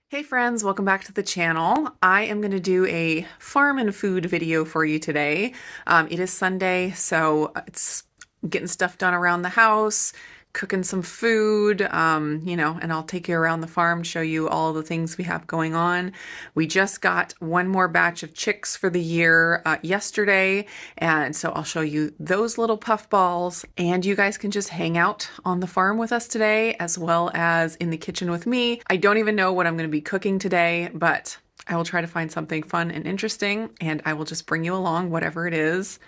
Hey friends, welcome back to the channel. I am going to do a farm and food video for you today. It is Sunday, so it's getting stuff done around the house, cooking some food, and I'll take you around the farm, show you all the things we have going on. We just got one more batch of chicks for the year yesterday, and so I'll show you those little puff balls, and you guys can just hang out on the farm with us today, as well as in the kitchen with me. I don't even know what I'm going to be cooking today, but I will try to find something fun and interesting, and I will just bring you along whatever it is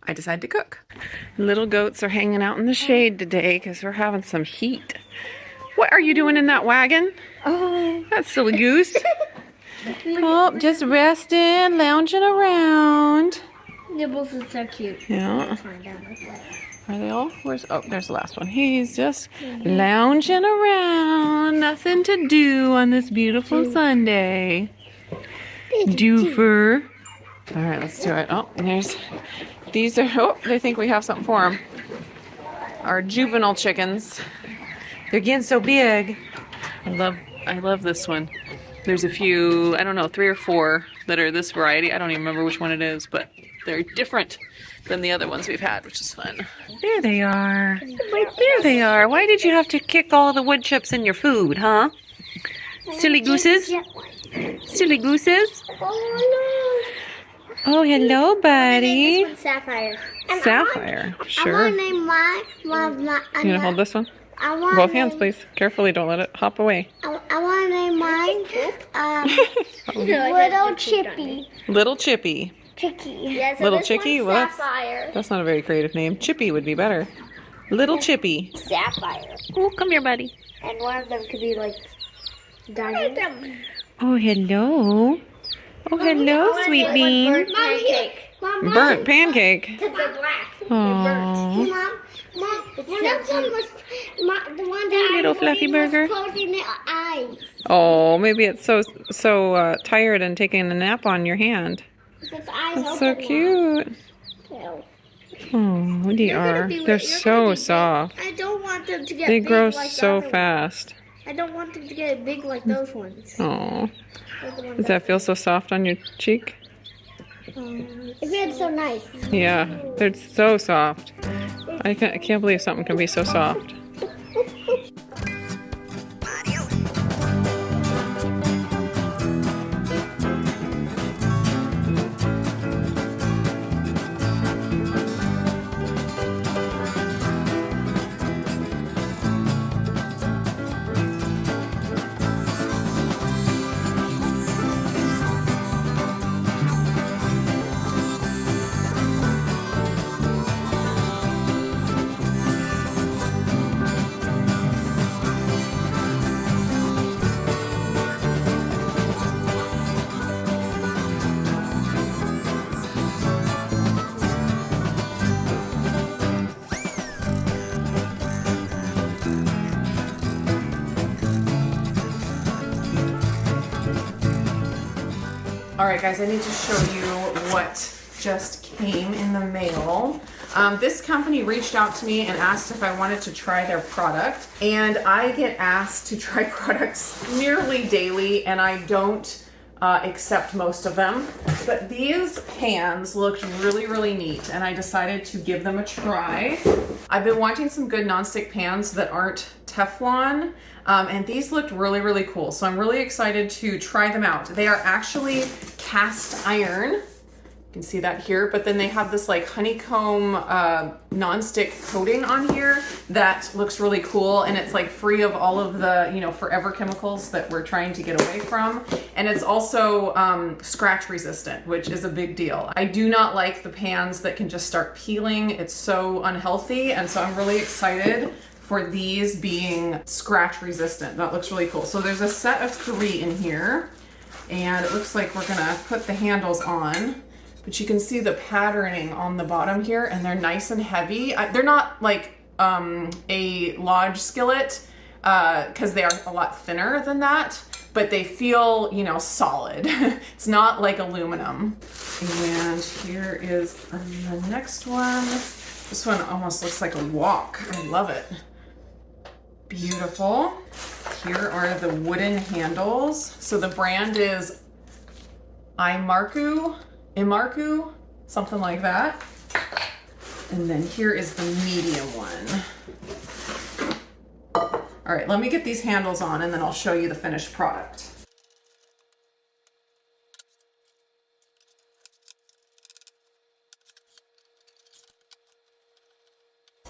I decide to cook. Little goats are hanging out in the shade today because we're having some heat. What are you doing in that wagon? Oh, that's silly goose. Oh, just resting, lounging around. Nibbles is so cute. Yeah. Are they all? There's the last one. He's just lounging around. Nothing to do on this beautiful Sunday. Doofer. All right, let's do it. Oh, these are, they think we have something for them. Our juvenile chickens. They're getting so big. I love this one. There's a few, I don't know, 3 or 4 that are this variety. I don't even remember which one it is, but they're different than the other ones we've had, which is fun. There they are. There they are. Why did you have to kick all the wood chips in your food, huh? Silly gooses? Silly gooses? Oh, hello, buddy. This one's Sapphire. Sapphire, sure. I want to name mine. You gonna hold this one? Both hands, please. Carefully, don't let it hop away. I want to name mine Little Chippy. Little Chippy. Chicky. Yeah, so Little Chicky? Well, Sapphire. that's not a very creative name. Chippy would be better. Little Chippy. Sapphire. Oh, come here, buddy. And one of them could be like diamond. Oh, hello. Oh, hello, sweet bean. Burnt pancake. Burnt pancake. Because they're black. Aww. Mom, one of them was the one that Little fluffy burger. closing their eyes. Oh, maybe it's so tired and taking a nap on your hand. Its eyes That's so open cute. now. Oh, they are. They're so soft. I don't want them to get They big grow like the so other fast. ones. I don't want them to get big like those ones. Oh, Those are the ones does that feel so soft on your cheek? It feels so nice. Yeah, they're so soft. I can't believe something can be so soft. All right, guys, I need to show you what just came in the mail. This company reached out to me and asked if I wanted to try their product, and I get asked to try products nearly daily, and I don't accept most of them. But these pans looked really, really neat, and I decided to give them a try. I've been wanting some good nonstick pans that aren't Teflon, and these looked really, really cool. So I'm really excited to try them out. They are actually cast iron. You can see that here, but then they have this like honeycomb nonstick coating on here that looks really cool, and it's like free of all of the forever chemicals that we're trying to get away from, and it's also scratch resistant, which is a big deal. I do not like the pans that can just start peeling. It's so unhealthy, and so I'm really excited for these being scratch resistant. That looks really cool. So there's a set of 3 in here, and it looks like we're gonna put the handles on. But you can see the patterning on the bottom here, and they're nice and heavy. They're not like a Lodge skillet, because they are a lot thinner than that, but they feel, solid. It's not like aluminum. And here is the next one. This one almost looks like a wok. I love it. Beautiful. Here are the wooden handles. So the brand is Imarku, something like that. And then here is the medium one. All right, let me get these handles on and then I'll show you the finished product.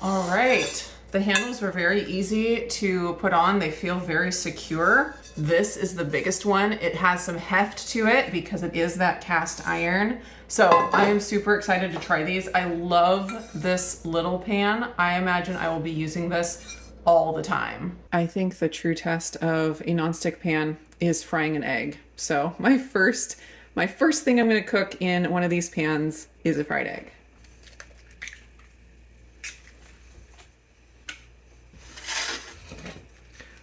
All right, the handles were very easy to put on. They feel very secure. This is the biggest one. It has some heft to it because it is that cast iron. So I am super excited to try these. I love this little pan. I imagine I will be using this all the time. I think the true test of a nonstick pan is frying an egg. So my first thing I'm gonna cook in one of these pans is a fried egg.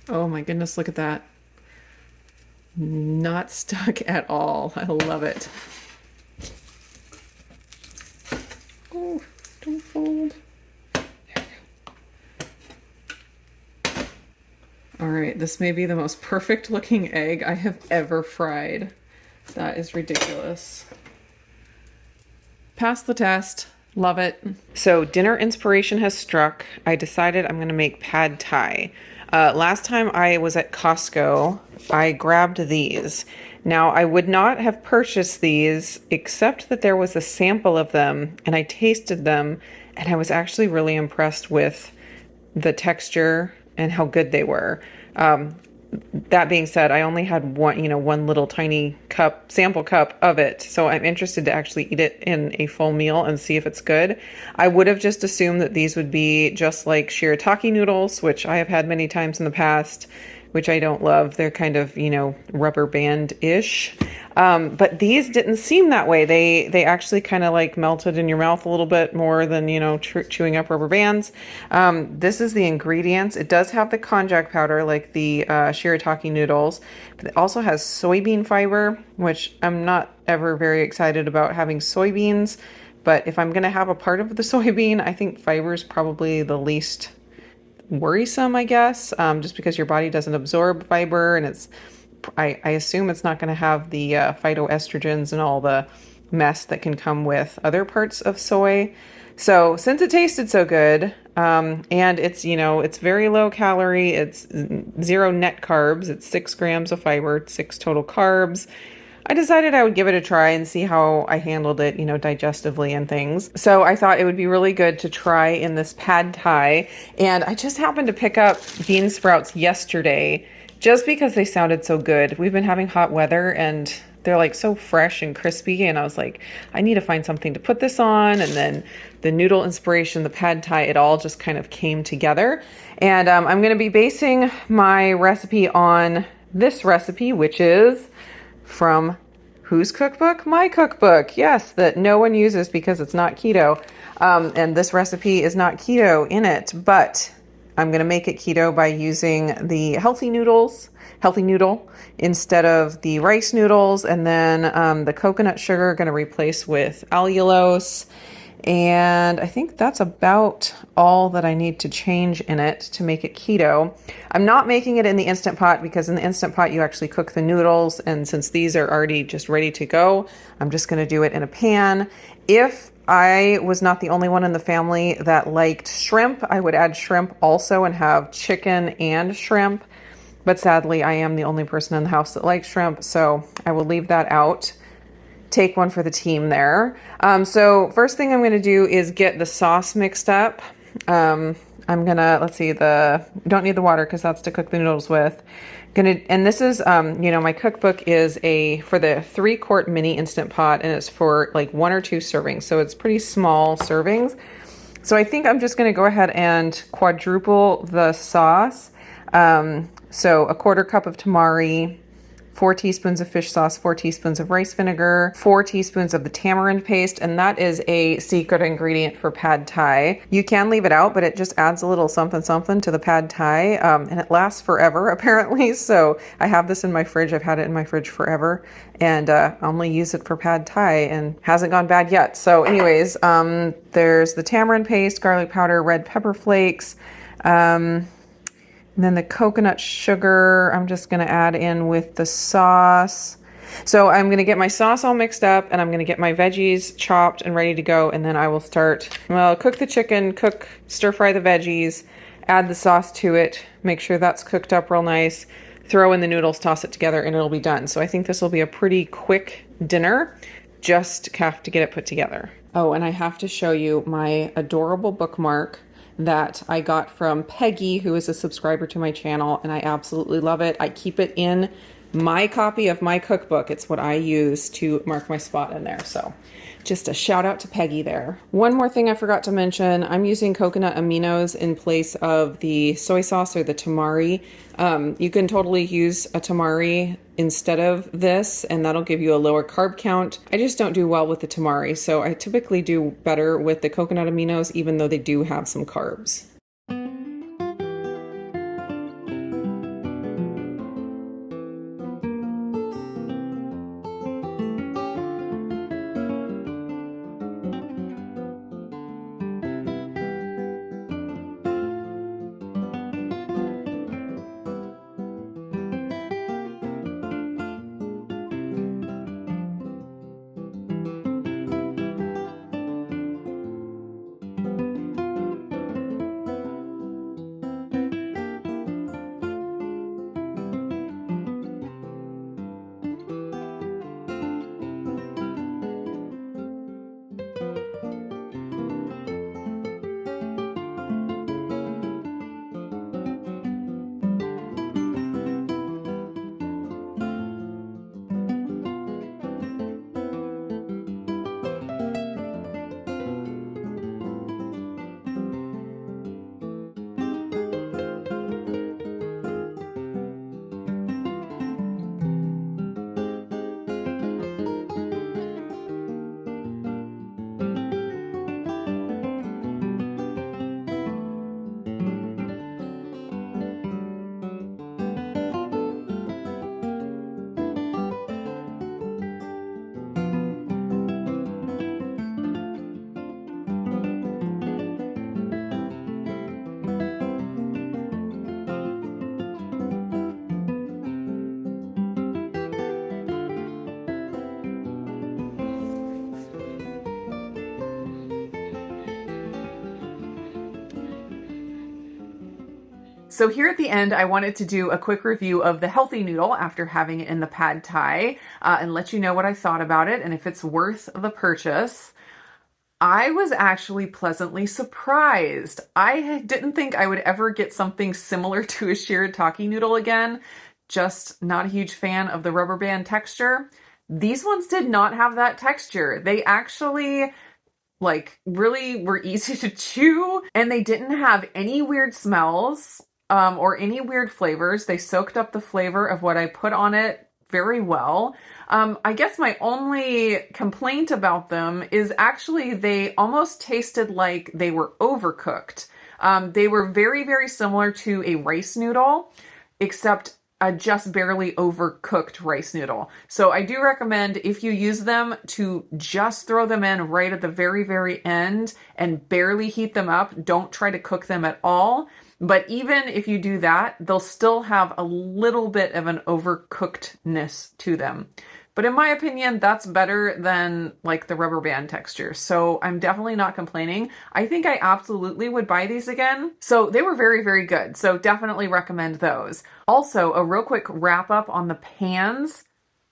Oh my goodness, look at that. Not stuck at all. I love it. Oh, don't fold. There we go. All right, this may be the most perfect looking egg I have ever fried. That is ridiculous. Passed the test. Love it. So dinner inspiration has struck. I decided I'm gonna make pad thai. Last time I was at Costco, I grabbed these. Now, I would not have purchased these except that there was a sample of them and I tasted them and I was actually really impressed with the texture and how good they were. That being said, I only had one little tiny cup, sample cup of it. So I'm interested to actually eat it in a full meal and see if it's good. I would have just assumed that these would be just like shirataki noodles, which I have had many times in the past, which I don't love. They're kind of, rubber band-ish. But these didn't seem that way. They actually kind of like melted in your mouth a little bit more than, chewing up rubber bands. This is the ingredients. It does have the konjac powder like the shirataki noodles, but it also has soybean fiber, which I'm not ever very excited about having soybeans. But if I'm going to have a part of the soybean, I think fiber is probably the least worrisome, I guess, just because your body doesn't absorb fiber and I assume it's not going to have the phytoestrogens and all the mess that can come with other parts of soy. So since it tasted so good, and it's very low calorie, it's 0 net carbs, it's 6 grams of fiber, 6 total carbs, I decided I would give it a try and see how I handled it, digestively and things. So I thought it would be really good to try in this pad thai. And I just happened to pick up bean sprouts yesterday just because they sounded so good. We've been having hot weather and they're like so fresh and crispy. And I was like, I need to find something to put this on. And then the noodle inspiration, the pad thai, it all just kind of came together. And I'm going to be basing my recipe on this recipe, which is from whose cookbook? My cookbook. Yes, that no one uses because it's not keto. And this recipe is not keto in it, but I'm going to make it keto by using the healthy noodle instead of the rice noodles. And then the coconut sugar going to replace with allulose. And I think that's about all that I need to change in it to make it keto. I'm not making it in the Instant Pot because in the Instant Pot you actually cook the noodles, and since these are already just ready to go, I'm just going to do it in a pan. If I was not the only one in the family that liked shrimp, I would add shrimp also and have chicken and shrimp. But sadly, I am the only person in the house that likes shrimp, so I will leave that out. Take one for the team there. So first thing I'm going to do is get the sauce mixed up. I'm gonna, don't need the water because that's to cook the noodles with. And this is, my cookbook is for the 3-quart mini Instant Pot, and it's for like 1 or 2 servings. So it's pretty small servings. So I think I'm just going to go ahead and quadruple the sauce. So a 1/4 cup of tamari, 4 teaspoons of fish sauce, 4 teaspoons of rice vinegar, 4 teaspoons of the tamarind paste, and that is a secret ingredient for pad thai. You can leave it out, but it just adds a little something to the pad thai, and it lasts forever apparently. So I have this in my fridge. I've had it in my fridge forever, and only use it for pad thai, and hasn't gone bad yet. So anyways, there's the tamarind paste, garlic powder, red pepper flakes, And then the coconut sugar, I'm just gonna add in with the sauce. So I'm gonna get my sauce all mixed up and I'm gonna get my veggies chopped and ready to go. And then I will start, well, cook the chicken, stir fry the veggies, add the sauce to it, make sure that's cooked up real nice, throw in the noodles, toss it together, and it'll be done. So I think this will be a pretty quick dinner. Just have to get it put together. Oh, and I have to show you my adorable bookmark that I got from Peggy, who is a subscriber to my channel, and I absolutely love it. I keep it in my copy of my cookbook. It's what I use to mark my spot in there. So just a shout out to Peggy there. One more thing I forgot to mention, I'm using coconut aminos in place of the soy sauce or the tamari. You can totally use a tamari instead of this, and that'll give you a lower carb count. I just don't do well with the tamari, so I typically do better with the coconut aminos, even though they do have some carbs. So here at the end, I wanted to do a quick review of the healthy noodle after having it in the pad thai and let you know what I thought about it and if it's worth the purchase. I was actually pleasantly surprised. I didn't think I would ever get something similar to a shirataki noodle again. Just not a huge fan of the rubber band texture. These ones did not have that texture. They actually really were easy to chew, and they didn't have any weird smells or any weird flavors. They soaked up the flavor of what I put on it very well. I guess my only complaint about them is actually they almost tasted like they were overcooked. They were very, very similar to a rice noodle, except a just barely overcooked rice noodle. So I do recommend, if you use them, to just throw them in right at the very, very end and barely heat them up. Don't try to cook them at all. But even if you do that, they'll still have a little bit of an overcookedness to them. But in my opinion, that's better than like the rubber band texture. So I'm definitely not complaining. I think I absolutely would buy these again. So they were very, very good. So definitely recommend those. Also, a real quick wrap up on the pans.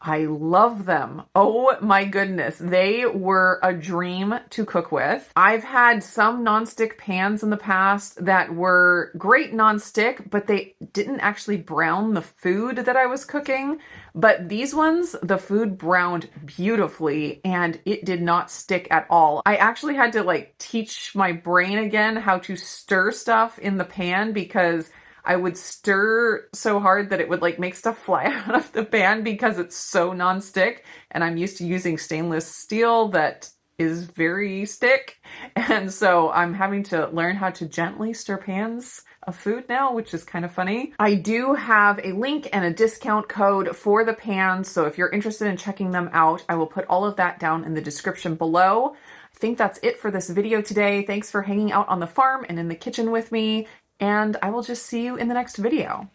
I love them. Oh my goodness. They were a dream to cook with. I've had some nonstick pans in the past that were great nonstick, but they didn't actually brown the food that I was cooking. But these ones, the food browned beautifully and it did not stick at all. I actually had to teach my brain again how to stir stuff in the pan, because I would stir so hard that it would make stuff fly out of the pan because it's so nonstick, and I'm used to using stainless steel that is very stick. And so I'm having to learn how to gently stir pans of food now, which is kind of funny. I do have a link and a discount code for the pans, so if you're interested in checking them out, I will put all of that down in the description below. I think that's it for this video today. Thanks for hanging out on the farm and in the kitchen with me. and I will just see you in the next video.